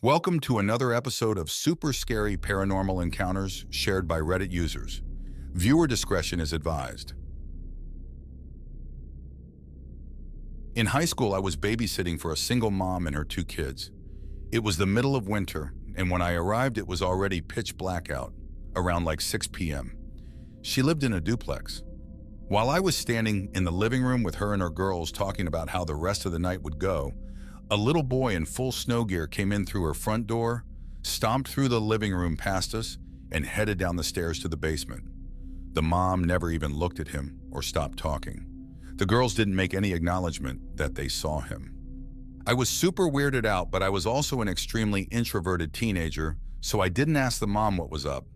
Welcome to another episode of super scary paranormal encounters shared by Reddit users. Viewer discretion is advised. In high school, I was babysitting for a single mom and her two kids. It was the middle of winter, and when I arrived, it was already pitch black out, around like 6 p.m. She lived in a duplex. While I was standing in the living room with her and her girls talking about how the rest of the night would go, a little boy in full snow gear came in through her front door, stomped through the living room past us, and headed down the stairs to the basement. The mom never even looked at him or stopped talking. The girls didn't make any acknowledgement that they saw him. I was super weirded out, but I was also an extremely introverted teenager, so I didn't ask the mom what was up.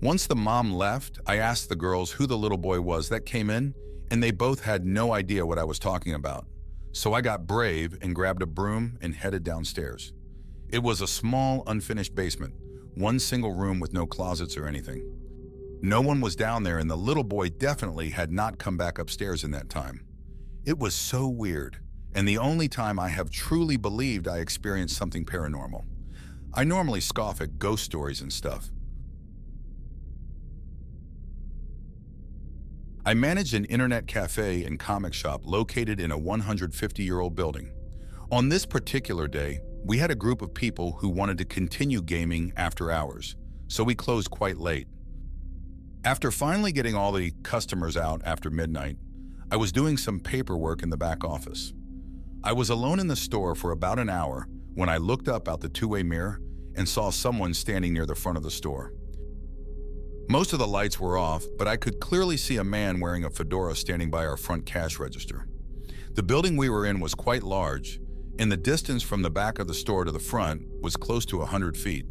Once the mom left, I asked the girls who the little boy was that came in, and they both had no idea what I was talking about. So I got brave and grabbed a broom and headed downstairs. It was a small, unfinished basement, one single room with no closets or anything. No one was down there, and the little boy definitely had not come back upstairs in that time. It was so weird, and the only time I have truly believed I experienced something paranormal. I normally scoff at ghost stories and stuff. I managed an internet cafe and comic shop located in a 150-year-old building. On this particular day, we had a group of people who wanted to continue gaming after hours, so we closed quite late. After finally getting all the customers out after midnight, I was doing some paperwork in the back office. I was alone in the store for about an hour when I looked up out the two-way mirror and saw someone standing near the front of the store. Most of the lights were off, but I could clearly see a man wearing a fedora standing by our front cash register. The building we were in was quite large, and the distance from the back of the store to the front was close to 100 feet.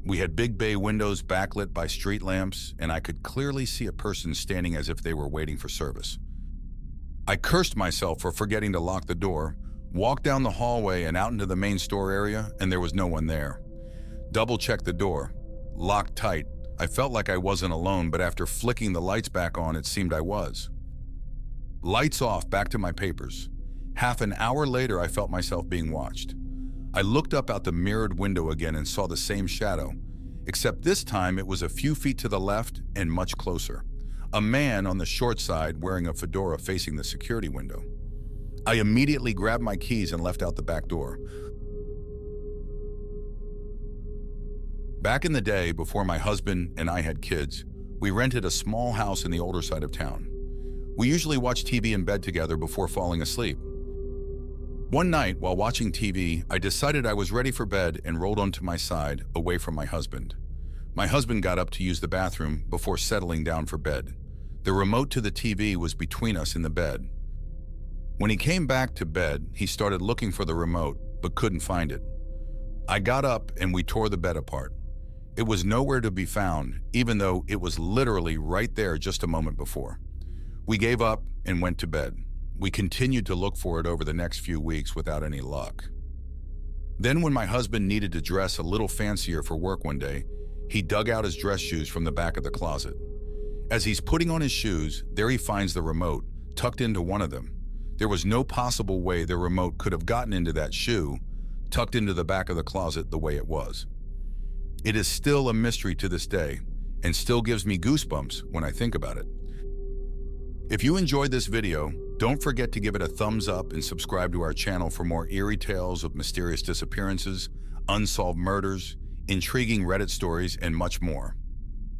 We had big bay windows backlit by street lamps, and I could clearly see a person standing as if they were waiting for service. I cursed myself for forgetting to lock the door, walked down the hallway and out into the main store area, and there was no one there. Double-checked the door, locked tight. I felt like I wasn't alone, but after flicking the lights back on, it seemed I was. Lights off, back to my papers. Half an hour later, I felt myself being watched. I looked up out the mirrored window again and saw the same shadow, except this time it was a few feet to the left and much closer. A man on the short side wearing a fedora facing the security window. I immediately grabbed my keys and left out the back door. Back in the day, before my husband and I had kids, we rented a small house in the older side of town. We usually watched TV in bed together before falling asleep. One night, while watching TV, I decided I was ready for bed and rolled onto my side, away from my husband. My husband got up to use the bathroom before settling down for bed. The remote to the TV was between us in the bed. When he came back to bed, he started looking for the remote, but couldn't find it. I got up and we tore the bed apart. It was nowhere to be found, even though it was literally right there just a moment before. We gave up and went to bed. We continued to look for it over the next few weeks without any luck. Then when my husband needed to dress a little fancier for work one day, he dug out his dress shoes from the back of the closet. As he's putting on his shoes, there he finds the remote, tucked into one of them. There was no possible way the remote could have gotten into that shoe, tucked into the back of the closet the way it was. It is still a mystery to this day, and still gives me goosebumps when I think about it. If you enjoyed this video, don't forget to give it a thumbs up and subscribe to our channel for more eerie tales of mysterious disappearances, unsolved murders, intriguing Reddit stories, and much more.